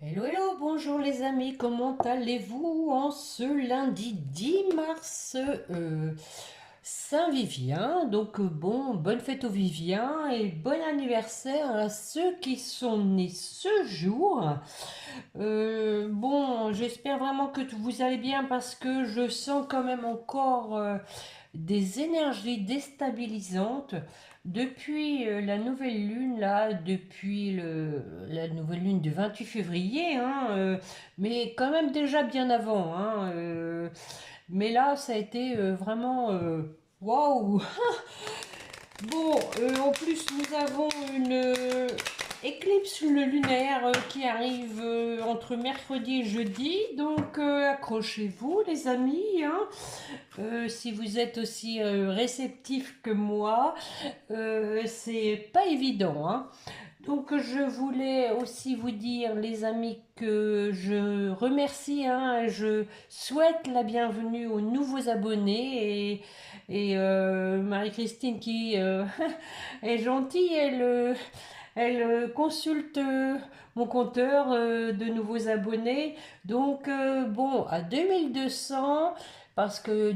Hello, hello, bonjour les amis, comment allez-vous en ce lundi 10 mars Saint-Vivien? Bon, bonne fête aux Viviens et bon anniversaire à ceux qui sont nés ce jour. Bon, j'espère vraiment que vous allez bien parce que je sens quand même encore des énergies déstabilisantes depuis la nouvelle lune, là, depuis la nouvelle lune du 28 février, hein, mais quand même déjà bien avant. Hein, mais là, ça a été vraiment waouh! Bon, en plus, nous avons une éclipse lunaire qui arrive entre mercredi et jeudi. Donc, accrochez-vous, les amis. Hein. Si vous êtes aussi réceptifs que moi, c'est pas évident. Hein. Donc, je voulais aussi vous dire, les amis, que je remercie, hein, je souhaite la bienvenue aux nouveaux abonnés et Marie-Christine qui est gentille, elle consulte mon compteur de nouveaux abonnés. Donc, bon, à 2200, parce que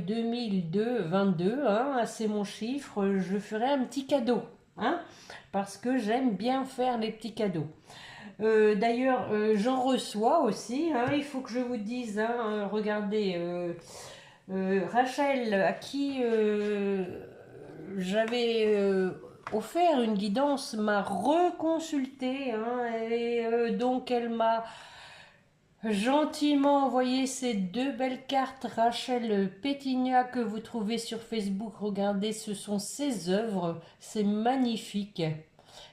22, hein, c'est mon chiffre, je ferai un petit cadeau. Hein, parce que j'aime bien faire les petits cadeaux. D'ailleurs, j'en reçois aussi. Hein, il faut que je vous dise, hein, regardez, Rachel, à qui j'avais offert une guidance, m'a reconsulté. Hein, et donc, elle m'a gentiment envoyé ces deux belles cartes. Rachel Pétignat, que vous trouvez sur Facebook. Regardez, ce sont ses œuvres. C'est magnifique.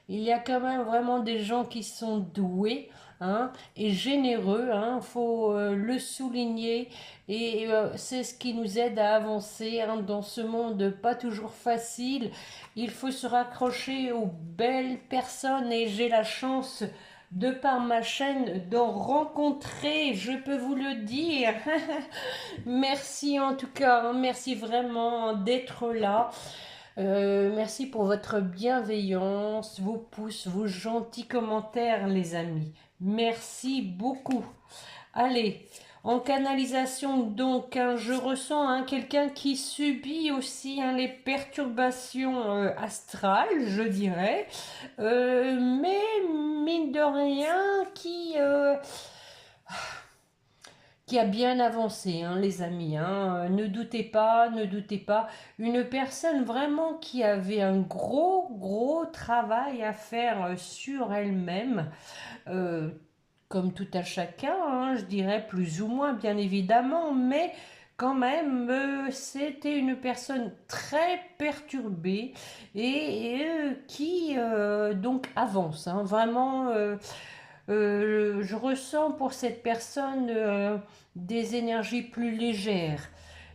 Il y a quand même vraiment des gens qui sont doués, hein, et généreux, hein, faut le souligner. Et c'est ce qui nous aide à avancer, hein, dans ce monde pas toujours facile. Il faut se raccrocher aux belles personnes et j'ai la chance de par ma chaîne d'en rencontrer, je peux vous le dire. Merci en tout cas, hein, merci vraiment d'être là. Merci pour votre bienveillance, vos pouces, vos gentils commentaires, les amis. Merci beaucoup. Allez, en canalisation, donc, hein, je ressens, hein, quelqu'un qui subit aussi, hein, les perturbations astrales, je dirais. Mais mine de rien, qui a bien avancé, hein, les amis. Hein. Ne doutez pas, ne doutez pas. Une personne vraiment qui avait un gros travail à faire sur elle-même, euh, comme tout à chacun, hein, je dirais plus ou moins, bien évidemment, mais quand même, c'était une personne très perturbée et qui donc avance, hein, vraiment. Je ressens pour cette personne des énergies plus légères,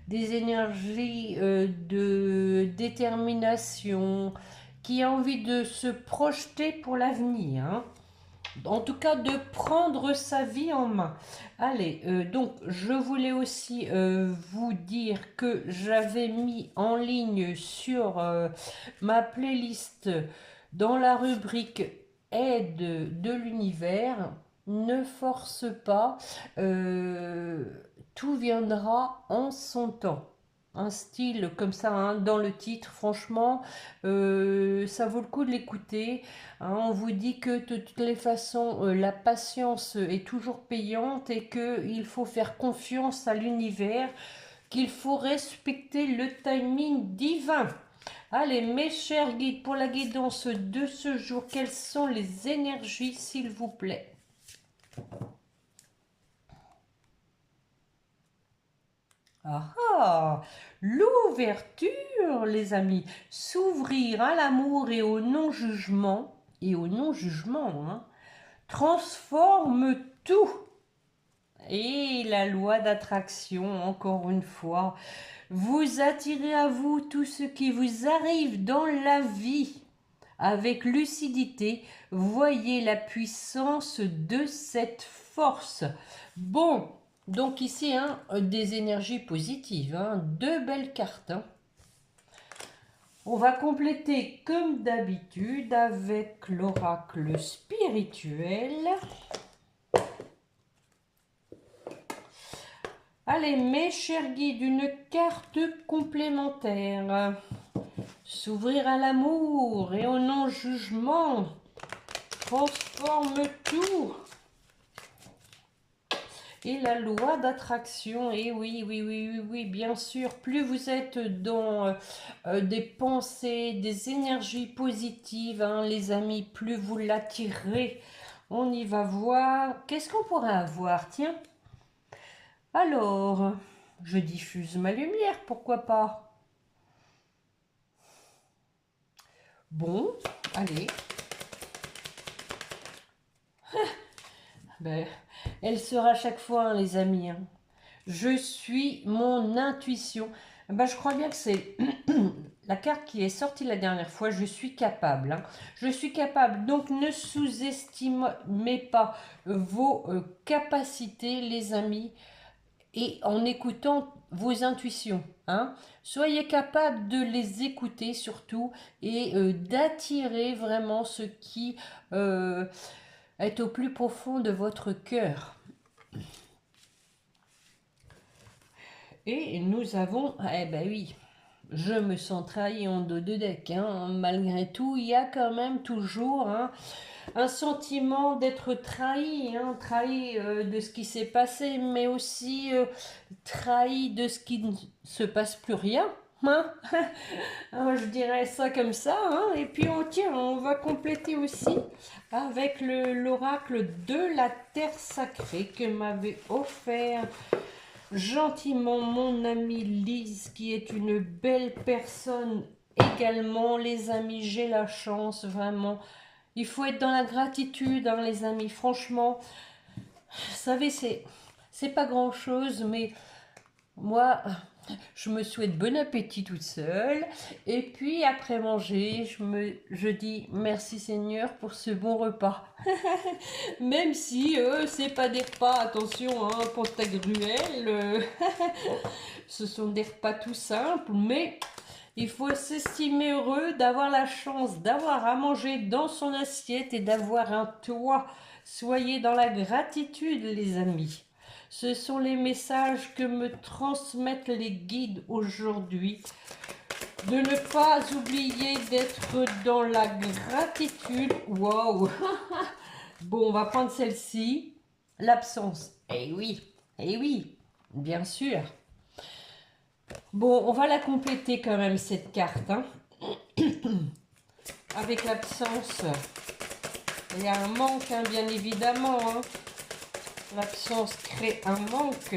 des énergies de détermination, qui a envie de se projeter pour l'avenir. Hein. En tout cas, de prendre sa vie en main. Allez, donc je voulais aussi vous dire que j'avais mis en ligne sur ma playlist dans la rubrique aide de l'univers. Ne force pas, euh, tout viendra en son temps. Un style comme ça, hein, dans le titre, franchement, ça vaut le coup de l'écouter. Hein. On vous dit que de toutes les façons, la patience est toujours payante et qu'il faut faire confiance à l'univers, qu'il faut respecter le timing divin. Allez, mes chers guides, pour la guidance de ce jour, quelles sont les énergies, s'il vous plaît? Ah ah, l'ouverture, les amis, s'ouvrir à l'amour et au non-jugement, hein, transforme tout. Et la loi d'attraction, encore une fois, vous attirez à vous tout ce qui vous arrive dans la vie. Avec lucidité, voyez la puissance de cette force. Bon, donc ici, hein, des énergies positives, hein, deux belles cartes. Hein. On va compléter comme d'habitude avec l'oracle spirituel. Allez, mes chers guides, une carte complémentaire. S'ouvrir à l'amour et au non-jugement. Transforme tout. Et la loi d'attraction, et oui, oui, oui, oui, oui, bien sûr, plus vous êtes dans des pensées, des énergies positives, hein, les amis, plus vous l'attirez. On y va voir. Qu'est-ce qu'on pourrait avoir? Tiens. Alors, je diffuse ma lumière, pourquoi pas? Bon, allez. Ben, elle sera à chaque fois, hein, les amis, hein. Je suis mon intuition. Ben, je crois bien que c'est la carte qui est sortie la dernière fois. Je suis capable, hein. Je suis capable. Donc, ne sous-estimez pas vos capacités, les amis, et en écoutant vos intuitions, hein. Soyez capable de les écouter surtout et d'attirer vraiment ce qui est au plus profond de votre cœur. Et nous avons, eh ben oui, je me sens trahi en dos de deck, hein. Malgré tout, il y a quand même toujours, hein, un sentiment d'être trahi, hein, trahi de ce qui s'est passé, mais aussi trahi de ce qui ne se passe plus rien. Hein. Je dirais ça comme ça, hein. Et puis on va compléter aussi avec l'oracle de la terre sacrée que m'avait offert gentiment mon amie Lise, qui est une belle personne également. Les amis, j'ai la chance, vraiment. Il faut être dans la gratitude, hein, les amis. Franchement, vous savez, c'est pas grand-chose, mais moi, je me souhaite bon appétit toute seule. Et puis, après manger, je dis merci Seigneur pour ce bon repas. Même si c'est pas des repas, attention, hein, Pantagruel, ce sont des repas tout simples, mais il faut s'estimer heureux d'avoir la chance d'avoir à manger dans son assiette et d'avoir un toit. Soyez dans la gratitude, les amis. Ce sont les messages que me transmettent les guides aujourd'hui. De ne pas oublier d'être dans la gratitude. Waouh! Bon, on va prendre celle-ci. L'absence. Eh oui, bien sûr. Bon, on va la compléter quand même, cette carte, hein. Avec l'absence, il y a un manque, hein, bien évidemment, hein. L'absence crée un manque.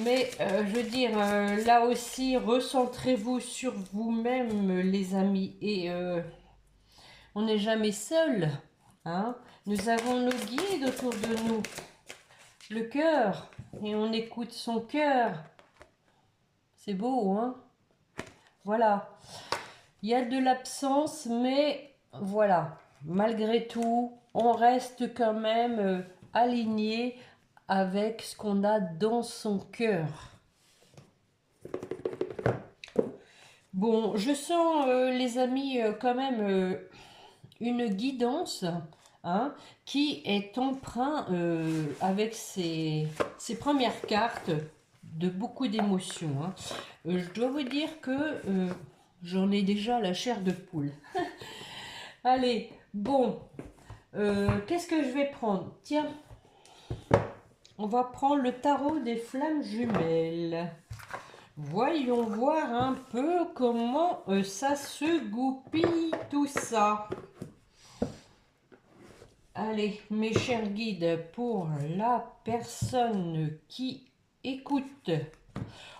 Mais, je veux dire, là aussi, recentrez-vous sur vous-même, les amis. Et on n'est jamais seul, hein. Nous avons nos guides autour de nous. Le cœur. Et on écoute son cœur. C'est beau, hein? Voilà. Il y a de l'absence, mais voilà. Malgré tout, on reste quand même aligné avec ce qu'on a dans son cœur. Bon, je sens, les amis, quand même une guidance, hein, qui est empreinte avec ces premières cartes de beaucoup d'émotions, hein. Je dois vous dire que j'en ai déjà la chair de poule. Allez, bon, qu'est-ce que je vais prendre? Tiens, on va prendre le tarot des flammes jumelles. Voyons voir un peu comment ça se goupille tout ça. Allez, mes chers guides, pour la personne qui écoute,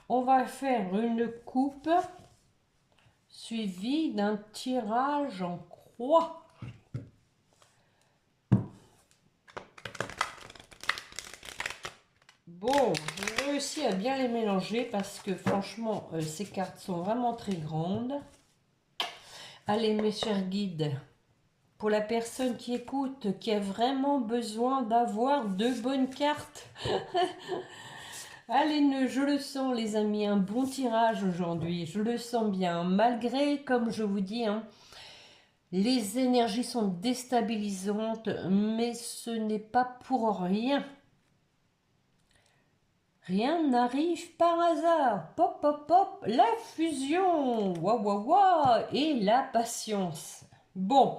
on va faire une coupe suivie d'un tirage en croix. Bon, j'ai réussi à bien les mélanger parce que franchement, ces cartes sont vraiment très grandes. Allez, mes chers guides, pour la personne qui écoute, qui a vraiment besoin d'avoir de bonnes cartes. Allez, je le sens, les amis, un bon tirage aujourd'hui. Je le sens bien, malgré, comme je vous dis, hein, les énergies sont déstabilisantes, mais ce n'est pas pour rien. Rien n'arrive par hasard. Pop, pop, pop, la fusion. Waouh, waouh, waouh. Et la patience. Bon,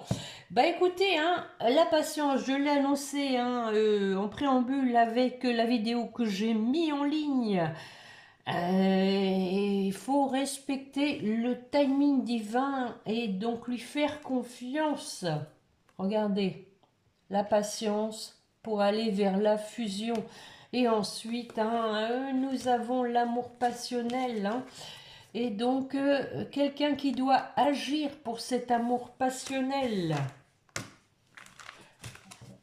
bah écoutez, hein, la patience, je l'ai annoncé hein, en préambule avec la vidéo que j'ai mis en ligne. Il faut respecter le timing divin et donc lui faire confiance. Regardez, la patience pour aller vers la fusion. Et ensuite, hein, nous avons l'amour passionnel. Hein, et donc, quelqu'un qui doit agir pour cet amour passionnel.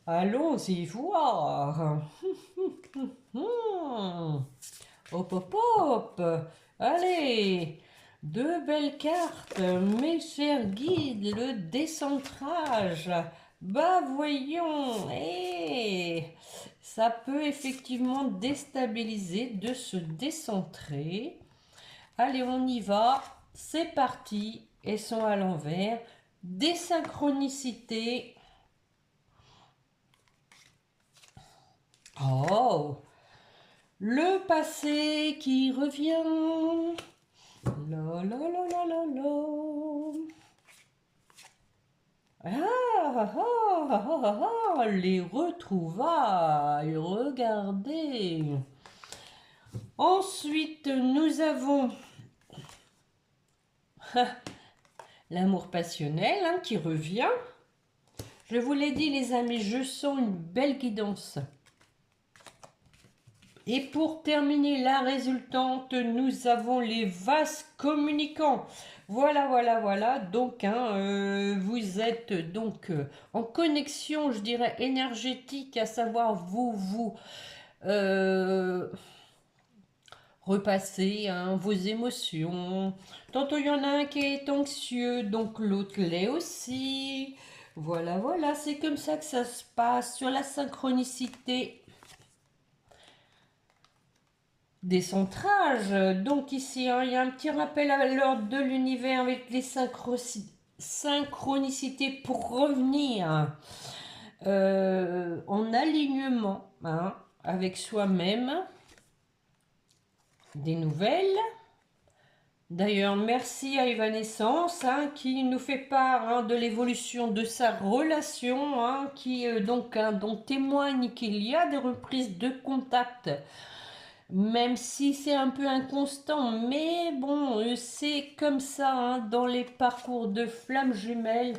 Allons-y voir. Hop, hop, hop. Allez, deux belles cartes. Mes chers guides, le décentrage. Bah voyons. Ça peut effectivement déstabiliser de se décentrer. Allez, on y va. C'est parti. Elles sont à l'envers. Désynchronicité. Oh, le passé qui revient. La la la la la la. Les retrouvailles. Regardez. Ensuite, nous avons l'amour passionnel hein, qui revient. Je vous l'ai dit, les amis, je sens une belle guidance. Et pour terminer la résultante, nous avons les vases communicants. Voilà, voilà, voilà. Donc, hein, vous êtes donc en connexion, je dirais, énergétique, à savoir vous repassez hein, vos émotions. Tantôt, il y en a un qui est anxieux, donc l'autre l'est aussi. Voilà, voilà, c'est comme ça que ça se passe sur la synchronicité. Des centrages. Donc ici, hein, il y a un petit rappel à l'ordre de l'univers avec les synchronicités pour revenir en alignement hein, avec soi-même. Des nouvelles. D'ailleurs, merci à Evanescence hein, qui nous fait part hein, de l'évolution de sa relation, hein, qui donc hein, dont témoigne qu'il y a des reprises de contact. Même si c'est un peu inconstant, mais bon, c'est comme ça, hein, dans les parcours de flammes jumelles,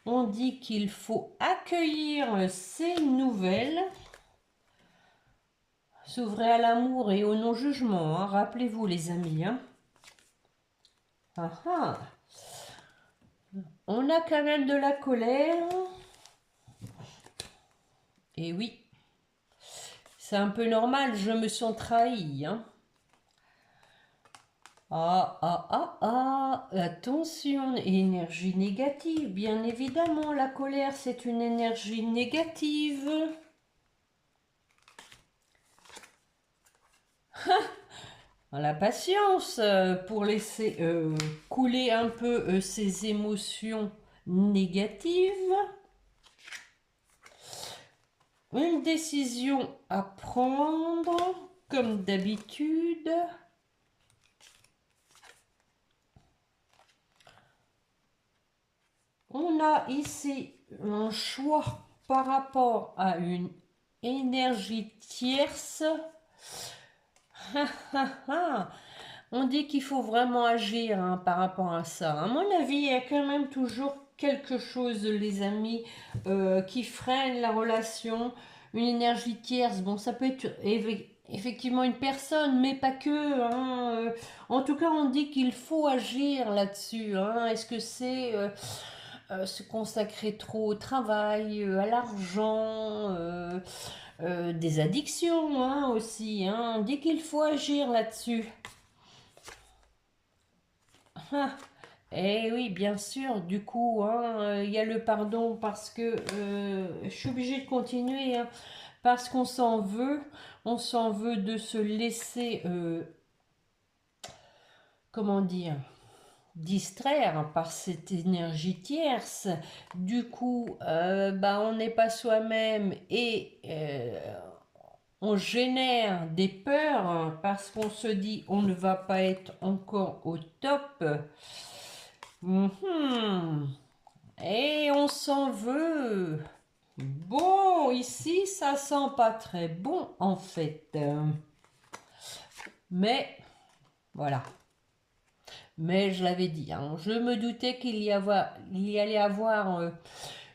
on dit qu'il faut accueillir ces nouvelles, s'ouvrir à l'amour et au non-jugement, hein, rappelez-vous les amis. Hein. Ah, ah. On a quand même de la colère, et oui, c'est un peu normal, je me sens trahi, hein. Ah, ah, ah, ah, attention, énergie négative, bien évidemment, la colère, c'est une énergie négative. La patience pour laisser couler un peu ces émotions négatives. Une décision à prendre, comme d'habitude. On a ici un choix par rapport à une énergie tierce. On dit qu'il faut vraiment agir hein, par rapport à ça. À mon avis, il y a quand même toujours quelque chose, les amis, qui freine la relation. Une énergie tierce, bon, ça peut être effectivement une personne, mais pas que. Hein. En tout cas, on dit qu'il faut agir là-dessus. Hein. Est-ce que c'est se consacrer trop au travail, à l'argent, des addictions hein, aussi. Hein. On dit qu'il faut agir là-dessus. Ah, eh oui, bien sûr, du coup, hein, il y a le pardon parce que je suis obligée de continuer, hein, parce qu'on on s'en veut de se laisser, comment dire, distraire par cette énergie tierce. Du coup, bah, on n'est pas soi-même et on génère des peurs hein, parce qu'on se dit on ne va pas être encore au top. Mhm. Et on s'en veut. Bon, ici, ça sent pas très bon en fait. Mais voilà. Mais je l'avais dit, hein, je me doutais il y allait avoir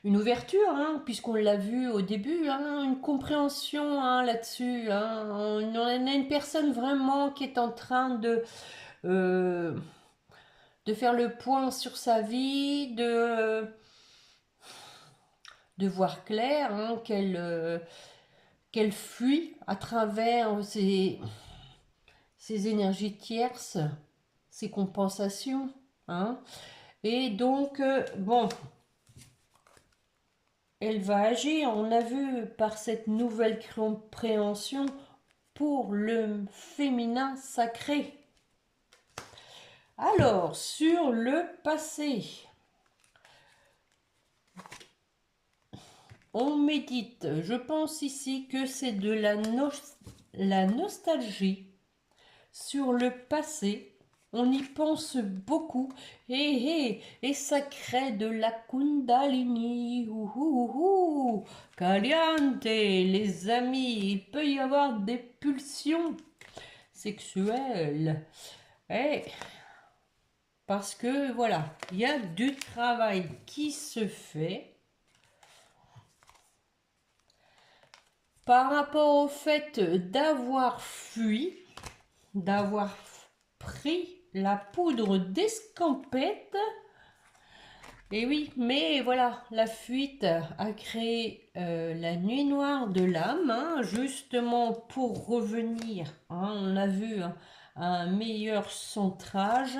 une ouverture, hein, puisqu'on l'a vu au début, hein, une compréhension hein, là-dessus. Hein. On a une personne vraiment qui est en train euh, de faire le point sur sa vie, de voir clair, hein, qu'elle fuit à travers ces énergies tierces, ces compensations. Hein. Et donc, bon, elle va agir, on a vu, par cette nouvelle compréhension pour le féminin sacré. Alors, sur le passé, on médite. Je pense ici que c'est de la nostalgie sur le passé. On y pense beaucoup et ça crée de la kundalini. Caliente, les amis, il peut y avoir des pulsions sexuelles. Et parce que voilà, il y a du travail qui se fait par rapport au fait d'avoir fui, d'avoir pris la poudre d'escampette. Et oui, mais voilà, la fuite a créé la nuit noire de l'âme, hein, justement pour revenir. Hein, on a vu hein, un meilleur centrage.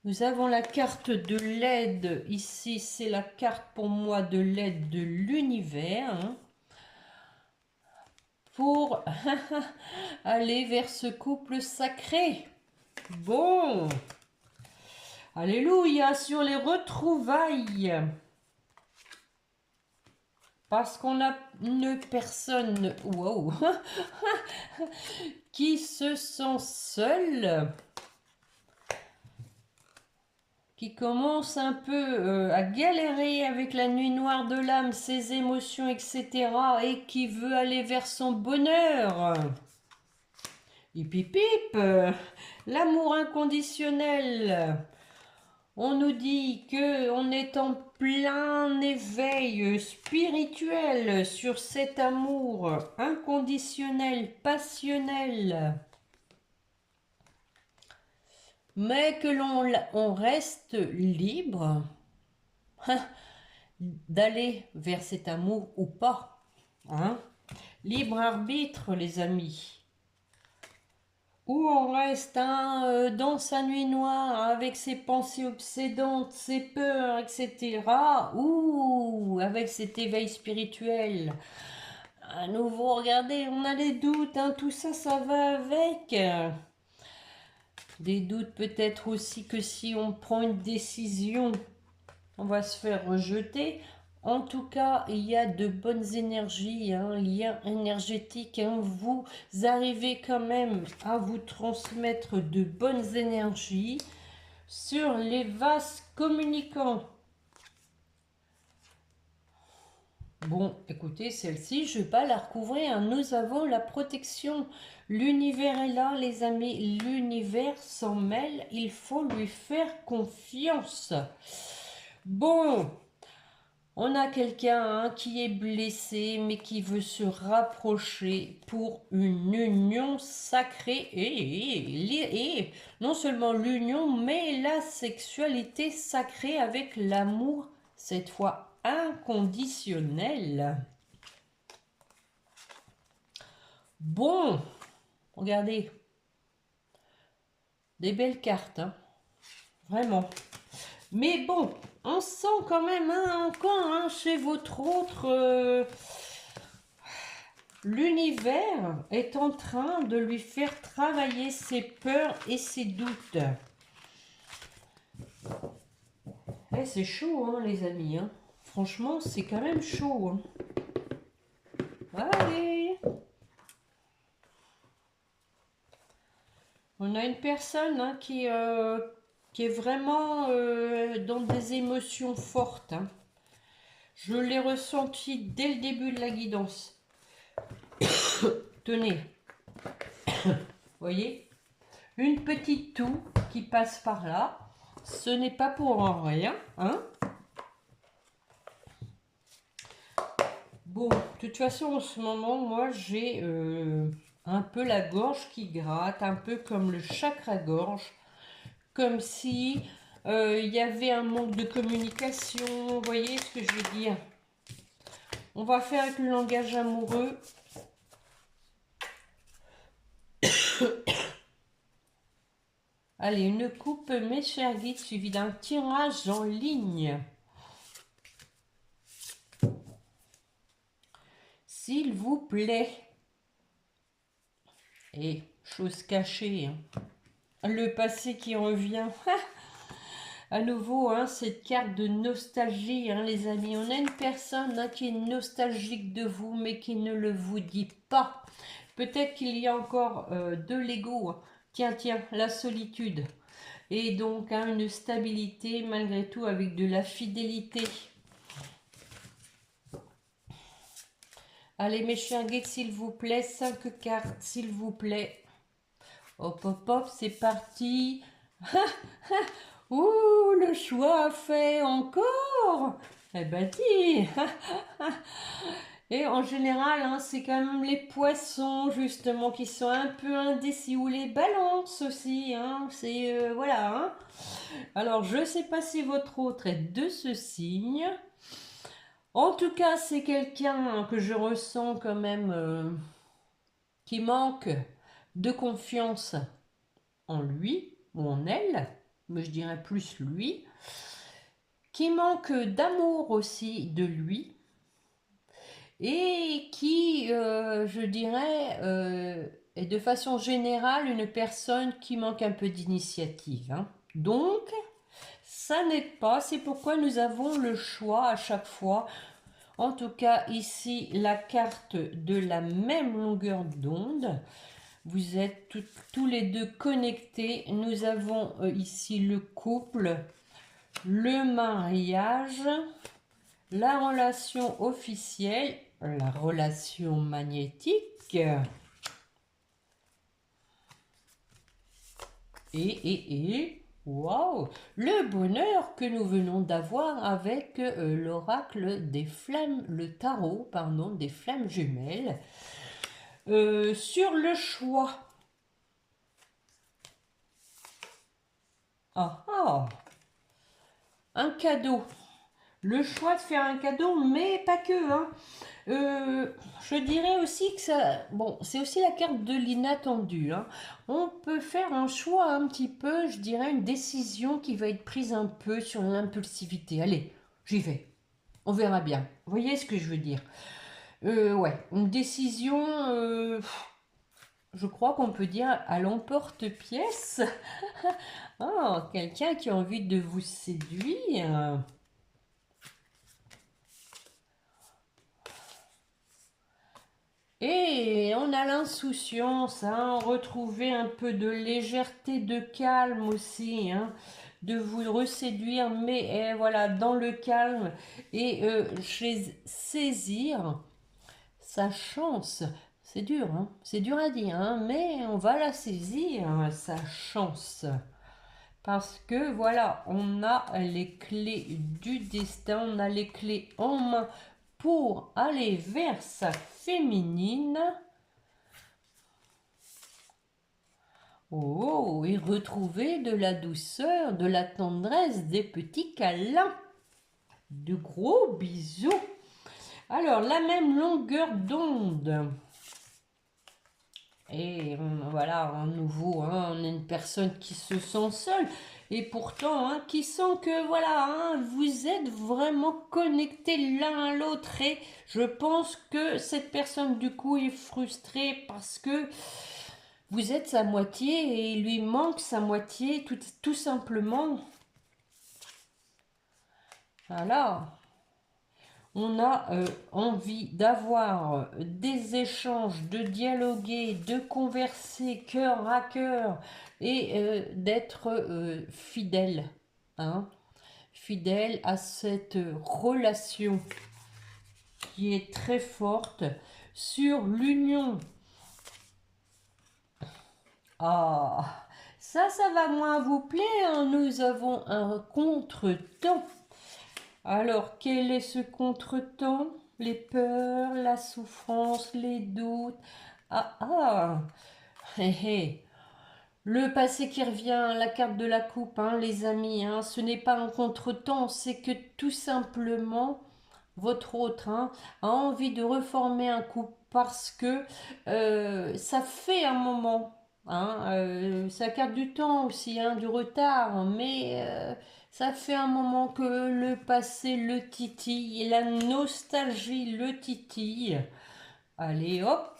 Nous avons la carte de l'aide. Ici, c'est la carte pour moi de l'aide de l'univers. Hein, pour aller vers ce couple sacré. Bon, alléluia sur les retrouvailles. Parce qu'on a une personne wow, qui se sent seule, qui commence un peu à galérer avec la nuit noire de l'âme, ses émotions, etc. et qui veut aller vers son bonheur. Hip hip hip, l'amour inconditionnel. On nous dit que on est en plein éveil spirituel sur cet amour inconditionnel, passionnel, mais que on reste libre d'aller vers cet amour ou pas. Hein? Libre arbitre, les amis. Ou on reste hein, dans sa nuit noire avec ses pensées obsédantes, ses peurs, etc. Ou avec cet éveil spirituel. À nouveau, regardez, on a des doutes, hein, tout ça, ça va avec. Des doutes peut-être aussi que si on prend une décision, on va se faire rejeter. En tout cas, il y a de bonnes énergies, hein, un lien énergétique. Hein, vous arrivez quand même à vous transmettre de bonnes énergies sur les vases communicants. Bon, écoutez, celle-ci, je ne vais pas la recouvrir. Hein. Nous avons la protection. L'univers est là, les amis. L'univers s'en mêle. Il faut lui faire confiance. Bon. On a quelqu'un hein, qui est blessé, mais qui veut se rapprocher pour une union sacrée. Et non seulement l'union, mais la sexualité sacrée avec l'amour, cette fois inconditionnel. Bon, regardez. Des belles cartes, hein, vraiment. Mais bon, on sent quand même hein, encore hein, chez votre autre... l'univers est en train de lui faire travailler ses peurs et ses doutes. Eh, c'est chaud, hein, les amis. Hein. Franchement, c'est quand même chaud. Hein. Allez. On a une personne hein, qui est vraiment dans des émotions fortes. Hein. Je l'ai ressenti dès le début de la guidance. Tenez, voyez, une petite toux qui passe par là. Ce n'est pas pour rien, hein. Bon, de toute façon, en ce moment, moi, j'ai un peu la gorge qui gratte, un peu comme le chakra-gorge, comme si il y avait un manque de communication. Vous voyez ce que je veux dire? On va faire avec le langage amoureux. Allez, une coupe, mes chers guides, suivie d'un tirage en ligne. S'il vous plaît. Et chose cachée, hein. Le passé qui revient. À nouveau, hein, cette carte de nostalgie, hein, les amis. On a une personne hein, qui est nostalgique de vous, mais qui ne le vous dit pas. Peut-être qu'il y a encore de l'ego. Tiens, tiens, la solitude. Et donc, hein, une stabilité, malgré tout, avec de la fidélité. Allez, mes chers guides, s'il vous plaît, 5 cartes, s'il vous plaît. Hop, hop, hop, c'est parti. Ouh, le choix fait encore. Eh ben, dis. Et en général, hein, c'est quand même les poissons, justement, qui sont un peu indécis, ou les balances aussi, hein, c'est, voilà, hein. Alors, je ne sais pas si votre autre est de ce signe. En tout cas, c'est quelqu'un que je ressens quand même qui manque de confiance en lui, ou en elle, mais je dirais plus lui, qui manque d'amour aussi de lui, et qui, je dirais, est de façon générale une personne qui manque un peu d'initiative. Hein. Donc, ça n'aide pas, c'est pourquoi nous avons le choix à chaque fois. En tout cas, ici, la carte de la même longueur d'onde. Vous êtes tous les deux connectés. Nous avons ici le couple, le mariage, la relation officielle, la relation magnétique et waouh, le bonheur que nous venons d'avoir avec l'oracle des flammes, le tarot, pardon, des flammes jumelles. Sur le choix. Ah ah, un cadeau. Le choix de faire un cadeau, mais pas que. Hein. Je dirais aussi que ça... Bon, c'est aussi la carte de l'inattendu. Hein. On peut faire un choix un petit peu, je dirais, une décision qui va être prise un peu sur l'impulsivité. Allez, j'y vais. On verra bien. Vous voyez ce que je veux dire? Ouais, une décision, je crois qu'on peut dire à l'emporte-pièce. Oh, quelqu'un qui a envie de vous séduire. Et on a l'insouciance, hein, retrouver un peu de légèreté, de calme aussi, hein, de vous reséduire, mais voilà, dans le calme et saisir sa chance. C'est dur, hein, c'est dur à dire, hein, mais on va la saisir, sa chance. Parce que voilà, on a les clés du destin, on a les clés en main pour aller vers sa féminine. Oh, et retrouver de la douceur, de la tendresse, des petits câlins, de gros bisous. Alors, la même longueur d'onde. Et voilà, à nouveau, hein, on est une personne qui se sent seule. Et pourtant, hein, qui sent que, voilà, hein, vous êtes vraiment connectés l'un à l'autre. Et je pense que cette personne, du coup, est frustrée parce que vous êtes sa moitié et il lui manque sa moitié, tout simplement. Voilà. On a envie d'avoir des échanges, de dialoguer, de converser cœur à cœur et d'être fidèle, hein, fidèle à cette relation qui est très forte sur l'union. Ah, ça va moins vous plaire, nous avons un contretemps. Alors, quel est ce contretemps? Les peurs, la souffrance, les doutes. Ah, hé, hé. Le passé qui revient, la carte de la coupe, hein, les amis, hein, ce n'est pas un contretemps, c'est que tout simplement, votre autre a envie de reformer un couple parce que ça fait un moment. Ça carte du temps aussi, hein, du retard, mais ça fait un moment que le passé le titille et la nostalgie le titille. Allez, hop!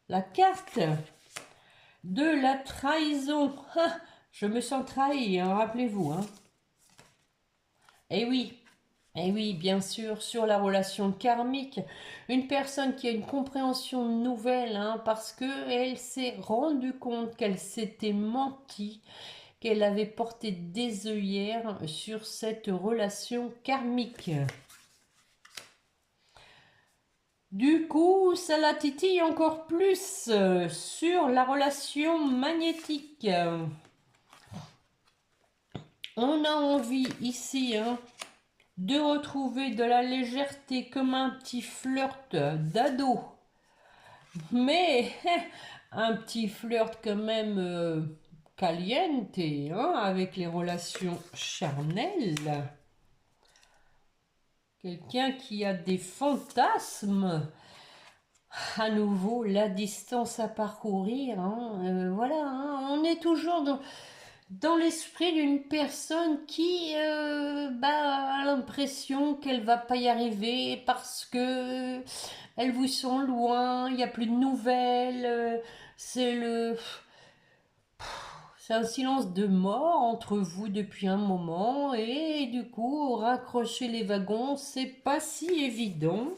La carte de la trahison. Ah, je me sens trahi, hein, rappelez-vous. Hein. Eh oui, bien sûr, sur la relation karmique, une personne qui a une compréhension nouvelle, hein, parce que elle s'est rendue compte qu'elle s'était menti, qu'elle avait porté des œillères sur cette relation karmique. Du coup, ça la titille encore plus sur la relation magnétique. On a envie ici, hein, de retrouver de la légèreté comme un petit flirt d'ado. Mais un petit flirt quand même caliente, hein, avec les relations charnelles. Quelqu'un qui a des fantasmes. À nouveau, la distance à parcourir. Hein, voilà, hein, on est toujours dans l'esprit d'une personne qui a l'impression qu'elle va pas y arriver parce que elles vous sont loin, il n'y a plus de nouvelles, c'est un silence de mort entre vous depuis un moment et du coup raccrocher les wagons c'est pas si évident.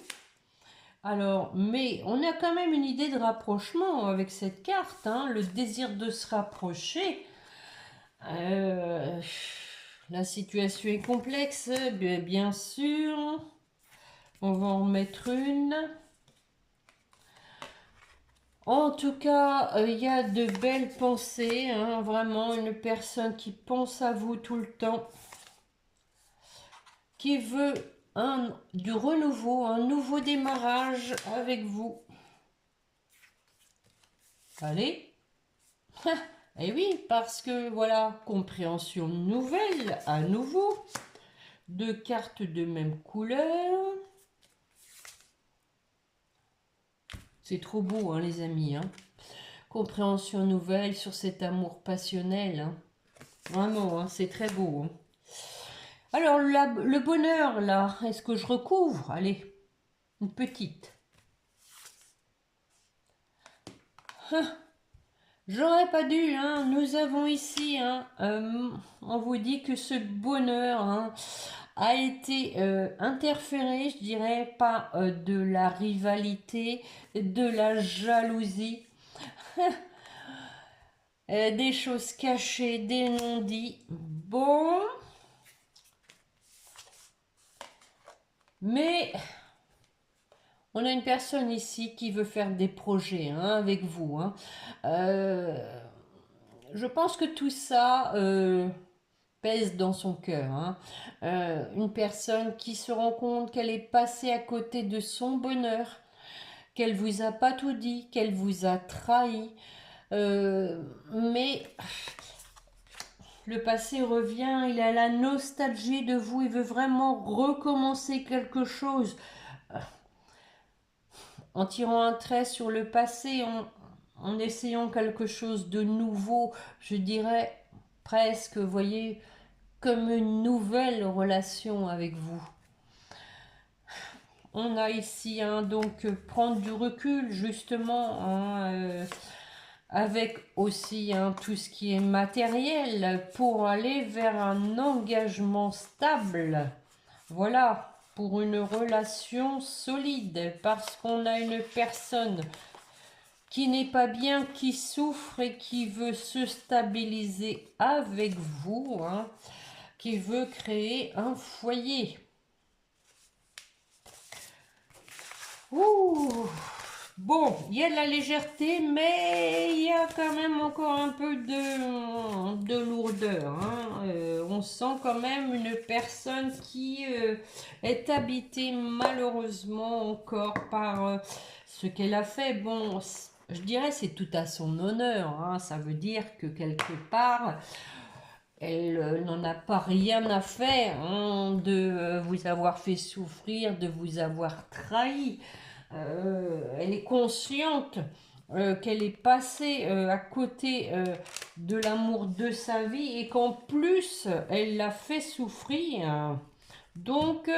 Alors, mais on a quand même une idée de rapprochement avec cette carte, hein, le désir de se rapprocher. Euh, la situation est complexe, bien sûr. On va en mettre une. En tout cas, il y a de belles pensées, hein, vraiment une personne qui pense à vous tout le temps, qui veut du renouveau, un nouveau démarrage avec vous. Allez. Et oui, parce que voilà, compréhension nouvelle, à nouveau, deux cartes de même couleur. C'est trop beau, hein, les amis. Hein. Compréhension nouvelle sur cet amour passionnel. Hein. Vraiment, hein, c'est très beau. Hein. Alors, le bonheur, là, est-ce que je recouvre? Allez, une petite. Ah, j'aurais pas dû, hein. Nous avons ici, hein, on vous dit que ce bonheur hein, a été interféré, je dirais, par de la rivalité, de la jalousie, des choses cachées, des non-dits. Bon, mais on a une personne ici qui veut faire des projets hein, avec vous. Hein. Je pense que tout ça pèse dans son cœur. Hein. Une personne qui se rend compte qu'elle est passée à côté de son bonheur, qu'elle vous a pas tout dit, qu'elle vous a trahi. Mais le passé revient, il a la nostalgie de vous, il veut vraiment recommencer quelque chose. En tirant un trait sur le passé, en essayant quelque chose de nouveau, je dirais presque, vous voyez, comme une nouvelle relation avec vous. On a ici hein, donc prendre du recul justement hein, avec aussi hein, tout ce qui est matériel pour aller vers un engagement stable. Voilà, pour une relation solide, parce qu'on a une personne qui n'est pas bien, qui souffre et qui veut se stabiliser avec vous, hein, qui veut créer un foyer. Ouh. Bon, il y a de la légèreté, mais il y a quand même encore un peu de lourdeur. Hein. On sent quand même une personne qui est habitée malheureusement encore par ce qu'elle a fait. Bon, je dirais c'est tout à son honneur. Hein. Ça veut dire que quelque part, elle n'en a pas rien à faire hein, de vous avoir fait souffrir, de vous avoir trahi. Elle est consciente qu'elle est passée à côté de l'amour de sa vie et qu'en plus elle l'a fait souffrir. Donc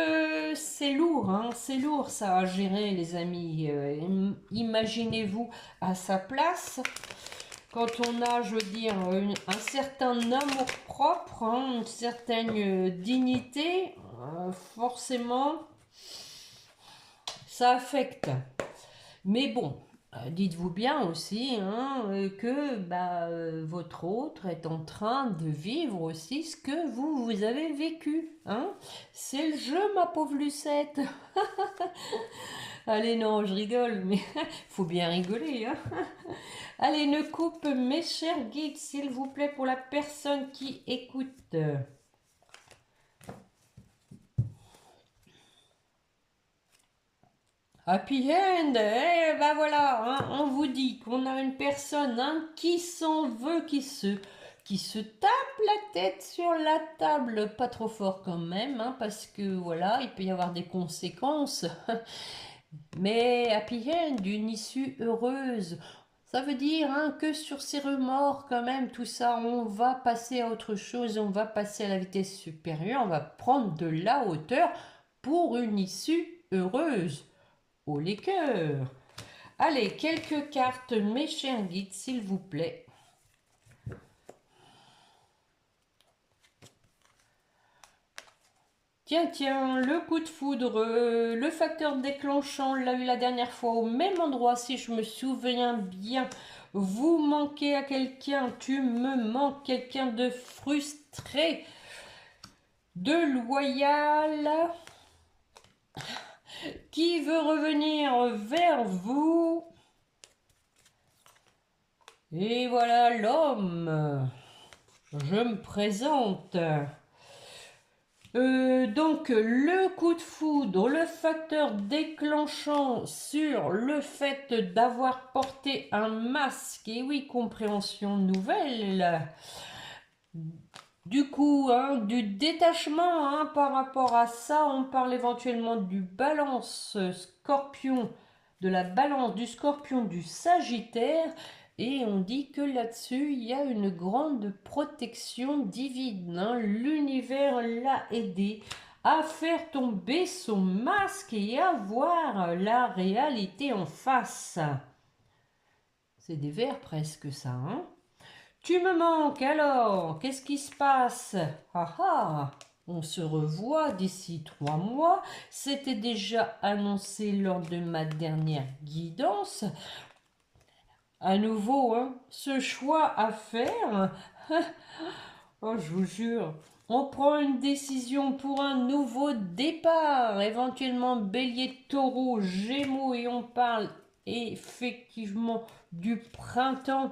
c'est lourd, hein, c'est lourd ça à gérer les amis. Imaginez-vous à sa place. Quand on a, je veux dire, un certain amour propre, hein, une certaine dignité, forcément, ça affecte. Mais bon, dites-vous bien aussi hein, que bah, votre autre est en train de vivre aussi ce que vous avez vécu. Hein. C'est le jeu, ma pauvre Lucette. Allez, non, je rigole, mais faut bien rigoler. Hein. Allez, une coupe, mes chers guides, s'il vous plaît, pour la personne qui écoute. Happy End, eh ben voilà, hein, on vous dit qu'on a une personne hein, qui s'en veut, qui se tape la tête sur la table, pas trop fort quand même, hein, parce que voilà, il peut y avoir des conséquences. Mais Happy End, une issue heureuse. Ça veut dire hein, que sur ces remords, quand même, tout ça, on va passer à autre chose, on va passer à la vitesse supérieure, on va prendre de la hauteur pour une issue heureuse. Oh les cœurs! Allez, quelques cartes, mes chers guides, s'il vous plaît. Tiens, tiens, le coup de foudre, le facteur déclenchant, on l'a eu la dernière fois au même endroit, si je me souviens bien. Vous manquez à quelqu'un, tu me manques, quelqu'un de frustré, de loyal, qui veut revenir vers vous. Et voilà l'homme. Je me présente. Donc le coup de foudre, le facteur déclenchant sur le fait d'avoir porté un masque, et oui, compréhension nouvelle, du coup, hein, du détachement hein, par rapport à ça, on parle éventuellement du balance scorpion, de la balance du scorpion du sagittaire, et on dit que là-dessus, il y a une grande protection divine. Hein. L'univers l'a aidé à faire tomber son masque et à voir la réalité en face. C'est des vers presque ça, hein. Tu me manques alors, qu'est-ce qui se passe? Ah ah, on se revoit d'ici 3 mois, c'était déjà annoncé lors de ma dernière guidance. À nouveau, hein, ce choix à faire, oh, je vous jure, on prend une décision pour un nouveau départ, éventuellement bélier, taureau, gémeaux, et on parle effectivement du printemps.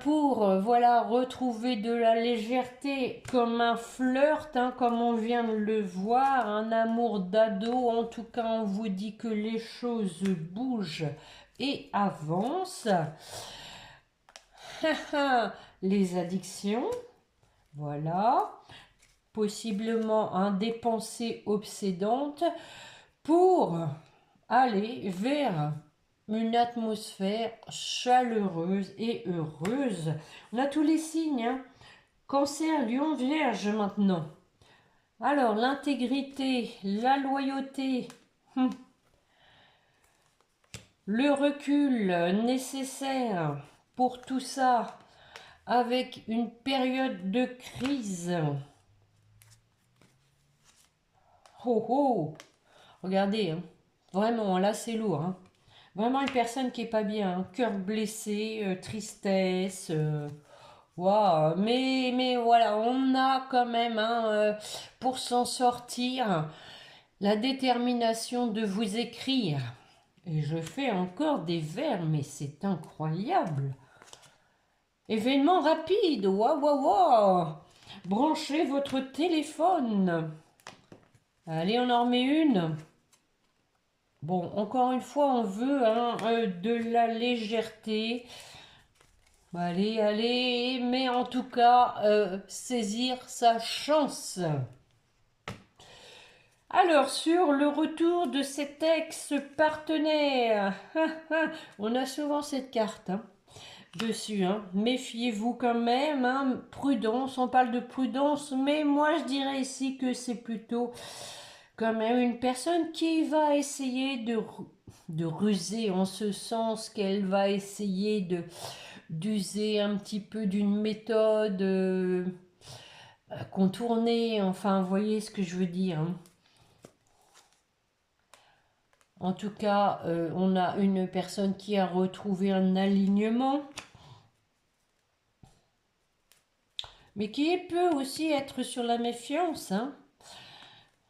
Pour voilà retrouver de la légèreté comme un flirt, hein, comme on vient de le voir, un amour d'ado. En tout cas, on vous dit que les choses bougent et avancent. Les addictions, voilà, possiblement un des pensées obsédantes pour aller vers une atmosphère chaleureuse et heureuse. On a tous les signes. Hein. Cancer, Lion, Vierge maintenant. Alors, l'intégrité, la loyauté, le recul nécessaire pour tout ça, avec une période de crise. Oh oh, regardez, hein. Vraiment, là c'est lourd. Hein. Vraiment une personne qui est pas bien, hein. Cœur blessé, tristesse. Waouh, mais voilà, on a quand même, hein, pour s'en sortir, la détermination de vous écrire. Et je fais encore des vers, mais c'est incroyable. Événement rapide, waouh, waouh, waouh. Branchez votre téléphone. Allez, on en remet une. Bon, encore une fois, on veut hein, de la légèreté. Allez, allez, mais en tout cas, saisir sa chance. Alors, sur le retour de cet ex-partenaire, on a souvent cette carte hein, dessus. Hein. Méfiez-vous quand même, hein, prudence, on parle de prudence, mais moi je dirais ici que c'est plutôt quand même une personne qui va essayer de ruser en ce sens qu'elle va essayer d'user un petit peu d'une méthode contournée, enfin, vous voyez ce que je veux dire. Hein. En tout cas, on a une personne qui a retrouvé un alignement, mais qui peut aussi être sur la méfiance. Hein.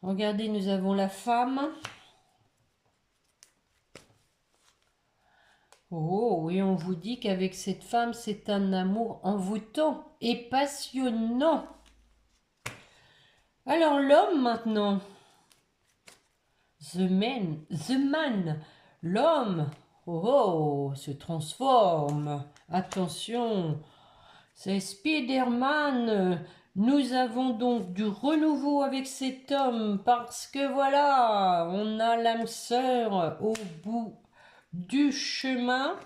Regardez, nous avons la femme. Oh, et on vous dit qu'avec cette femme, c'est un amour envoûtant et passionnant. Alors l'homme maintenant, the man, l'homme, oh, se transforme. Attention, c'est Spider-Man. Nous avons donc du renouveau avec cet homme parce que voilà, on a l'âme sœur au bout du chemin.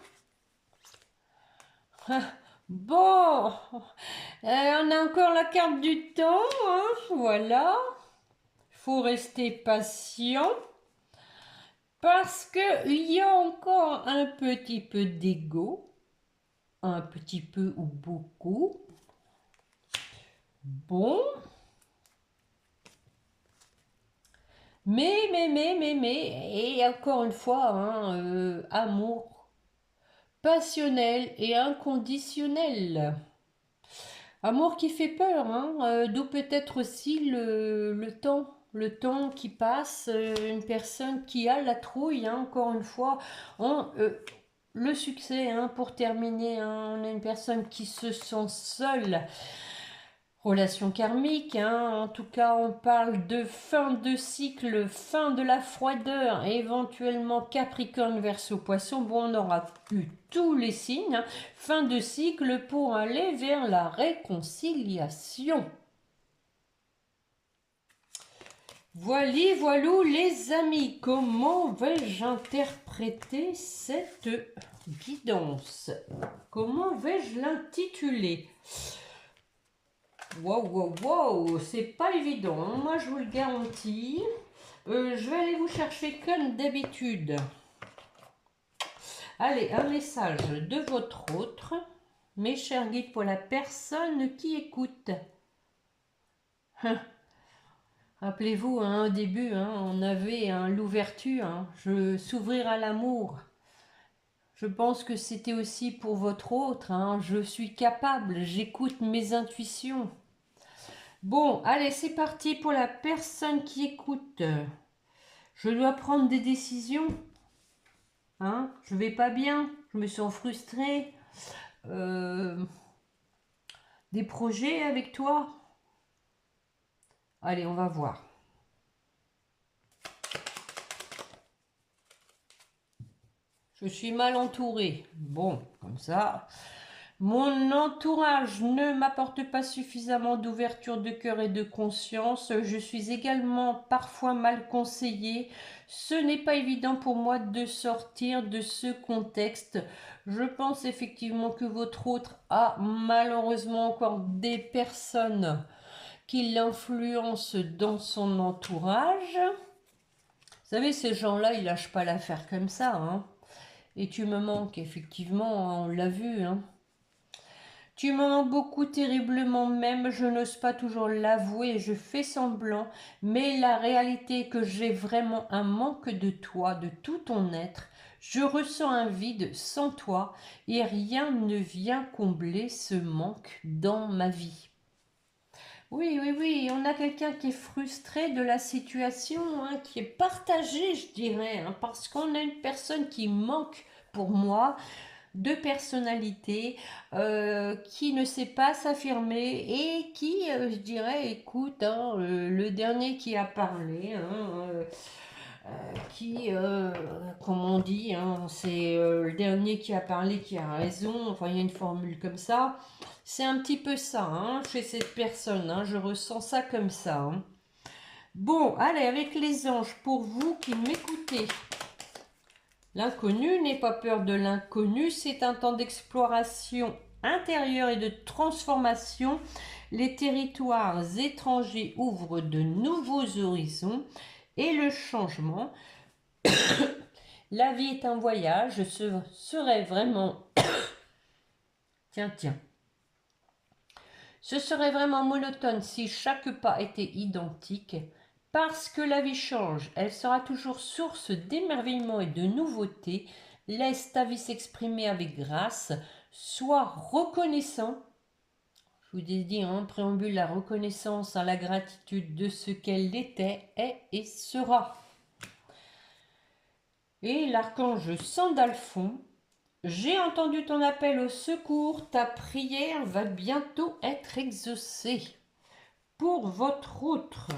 Bon, on a encore la carte du temps, hein, voilà. Il faut rester patient parce qu'il y a encore un petit peu d'ego, un petit peu ou beaucoup. Bon, et encore une fois, hein, amour passionnel et inconditionnel. Amour qui fait peur, hein, d'où peut-être aussi le temps qui passe, une personne qui a la trouille, hein, encore une fois, le succès, hein, pour terminer, hein, on a une personne qui se sent seule. Relation karmique, hein, en tout cas on parle de fin de cycle, fin de la froideur, éventuellement Capricorne Verseau Poisson, bon on aura eu tous les signes, hein, fin de cycle pour aller vers la réconciliation. Voili, voilou les amis, comment vais-je interpréter cette guidance? Comment vais-je l'intituler? Wow, wow, wow, c'est pas évident, hein. Moi je vous le garantis. Je vais aller vous chercher comme d'habitude. Allez, un message de votre autre, mes chers guides, pour la personne qui écoute. Rappelez-vous, hein, au début, hein, on avait hein, l'ouverture, hein, s'ouvrir à l'amour. Je pense que c'était aussi pour votre autre. Hein, je suis capable, j'écoute mes intuitions. Bon, allez, c'est parti pour la personne qui écoute. Je dois prendre des décisions. Hein, je vais pas bien, je me sens frustrée. Des projets avec toi. Allez, on va voir. Je suis mal entourée. Bon, comme ça. Mon entourage ne m'apporte pas suffisamment d'ouverture de cœur et de conscience. Je suis également parfois mal conseillée. Ce n'est pas évident pour moi de sortir de ce contexte. Je pense effectivement que votre autre a malheureusement encore des personnes qui l'influencent dans son entourage. Vous savez, ces gens-là, ils lâchent pas l'affaire comme ça, hein. Et tu me manques, effectivement, on l'a vu, hein. Tu me manques beaucoup terriblement même, je n'ose pas toujours l'avouer, je fais semblant, mais la réalité est que j'ai vraiment un manque de toi, de tout ton être. Je ressens un vide sans toi et rien ne vient combler ce manque dans ma vie. Oui, oui, oui, on a quelqu'un qui est frustré de la situation, hein, qui est partagé, je dirais, hein, parce qu'on a une personne qui manque pour moi de personnalité, qui ne sait pas s'affirmer et qui, je dirais, écoute, hein, le dernier qui a parlé, hein, qui, comme on dit, hein, c'est le dernier qui a parlé qui a raison, enfin il y a une formule comme ça, c'est un petit peu ça, hein, chez cette personne, hein, je ressens ça comme ça, hein. Bon, allez, avec les anges, pour vous qui m'écoutez, l'inconnu, n'aie pas peur de l'inconnu, c'est un temps d'exploration intérieure et de transformation. Les territoires étrangers ouvrent de nouveaux horizons et le changement. La vie est un voyage, ce serait vraiment... Tiens, tiens. Ce serait vraiment monotone si chaque pas était identique. Parce que la vie change, elle sera toujours source d'émerveillement et de nouveautés. Laisse ta vie s'exprimer avec grâce. Sois reconnaissant. Je vous ai dit en préambule la reconnaissance, la gratitude de ce qu'elle était, est et sera. Et l'archange Sandalphon, j'ai entendu ton appel au secours, ta prière va bientôt être exaucée. Pour votre autre.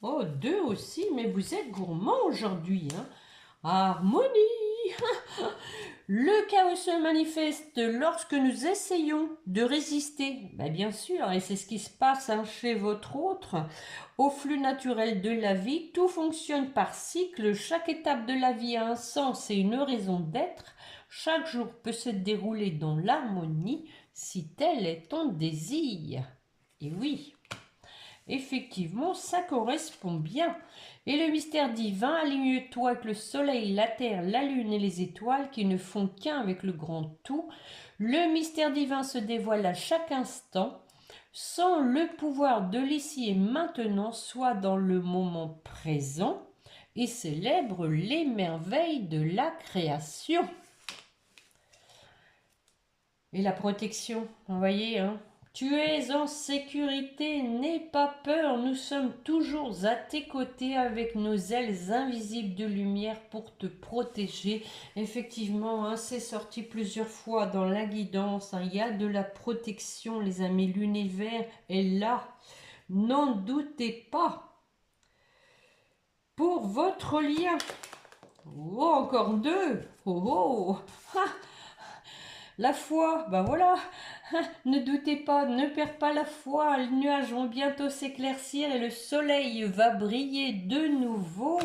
Oh, deux aussi, mais vous êtes gourmand aujourd'hui, hein. Harmonie. Le chaos se manifeste lorsque nous essayons de résister. Ben bien sûr, et c'est ce qui se passe, hein, chez votre autre. Au flux naturel de la vie, tout fonctionne par cycle. Chaque étape de la vie a un sens et une raison d'être. Chaque jour peut se dérouler dans l'harmonie si tel est ton désir. Et oui, effectivement, ça correspond bien. Et le mystère divin, aligne-toi avec le soleil, la terre, la lune et les étoiles qui ne font qu'un avec le grand tout. Le mystère divin se dévoile à chaque instant. Sans le pouvoir de l'ici et maintenant, soit dans le moment présent et célèbre les merveilles de la création. Et la protection, vous voyez, hein. Tu es en sécurité, n'aie pas peur, nous sommes toujours à tes côtés avec nos ailes invisibles de lumière pour te protéger. Effectivement, hein, c'est sorti plusieurs fois dans la guidance, hein, il y a de la protection, les amis, l'univers est là, n'en doutez pas. Pour votre lien, oh, encore deux, oh, oh. Ha. La foi, ben voilà, ne doutez pas, ne perds pas la foi, les nuages vont bientôt s'éclaircir et le soleil va briller de nouveau.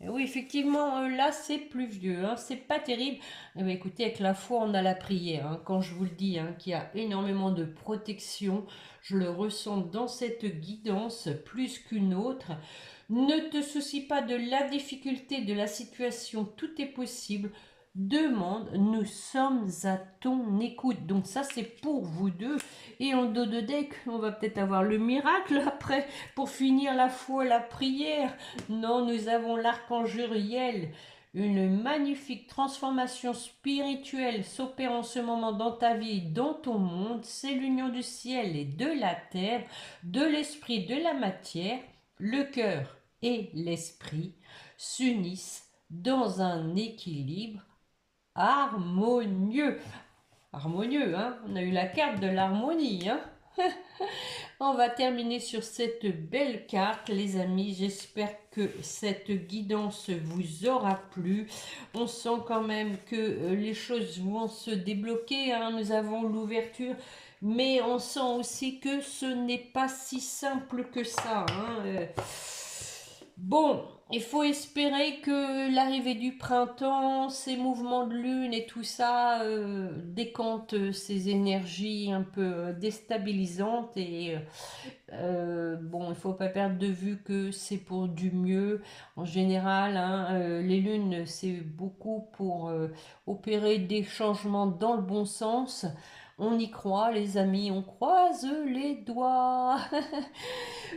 Et oui, effectivement, là c'est pluvieux, hein, c'est pas terrible. Eh bien, écoutez, avec la foi, on a la prière. Hein, quand je vous le dis, hein, qu'il y a énormément de protection, je le ressens dans cette guidance plus qu'une autre. Ne te soucie pas de la difficulté de la situation, tout est possible. Demande, nous sommes à ton écoute. Donc ça c'est pour vous deux. Et en dos de deck, on va peut-être avoir le miracle après pour finir la foi, la prière. Non, nous avons l'archange Uriel. Une magnifique transformation spirituelle s'opère en ce moment dans ta vie, dans ton monde. C'est l'union du ciel et de la terre, de l'esprit, de la matière. Le cœur et l'esprit s'unissent dans un équilibre harmonieux. Harmonieux, hein. On a eu la carte de l'harmonie, hein. On va terminer sur cette belle carte, les amis. J'espère que cette guidance vous aura plu. On sent quand même que les choses vont se débloquer, hein. Nous avons l'ouverture, mais on sent aussi que ce n'est pas si simple que ça, hein. Bon, il faut espérer que l'arrivée du printemps, ces mouvements de lune et tout ça décantent ces énergies un peu déstabilisantes et bon, ne faut pas perdre de vue que c'est pour du mieux. En général, hein, les lunes, c'est beaucoup pour opérer des changements dans le bon sens. On y croit, les amis, on croise les doigts.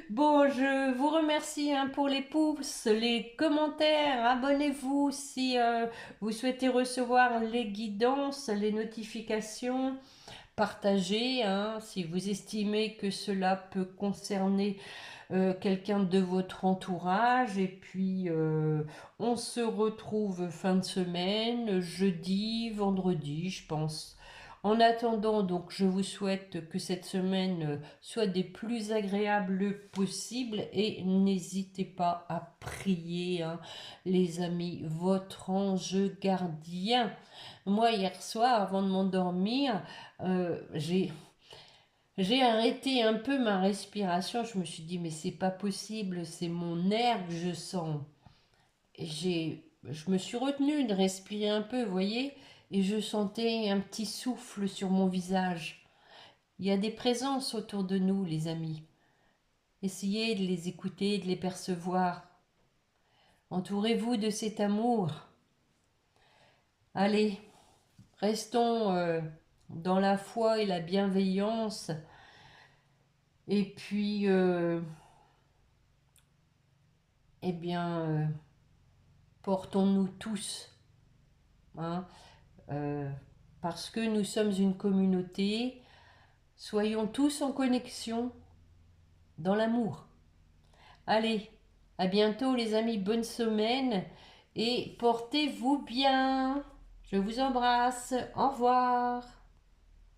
Bon, je vous remercie hein, pour les pouces, les commentaires. Abonnez-vous si vous souhaitez recevoir les guidances, les notifications. Partagez hein, si vous estimez que cela peut concerner quelqu'un de votre entourage. Et puis, on se retrouve fin de semaine, jeudi, vendredi, je pense. En attendant, donc, je vous souhaite que cette semaine soit des plus agréables possibles et n'hésitez pas à prier, hein, les amis, votre ange gardien. Moi, hier soir, avant de m'endormir, j'ai arrêté un peu ma respiration. Je me suis dit, mais c'est pas possible, c'est mon air que je sens. Je me suis retenue de respirer un peu, vous voyez, et je sentais un petit souffle sur mon visage. Il y a des présences autour de nous, les amis. Essayez de les écouter, de les percevoir. Entourez-vous de cet amour. Allez, restons dans la foi et la bienveillance. Et puis, eh bien, portons-nous tous, hein, euh, parce que nous sommes une communauté. Soyons tous en connexion dans l'amour. Allez, à bientôt les amis, bonne semaine et portez-vous bien. Je vous embrasse, au revoir.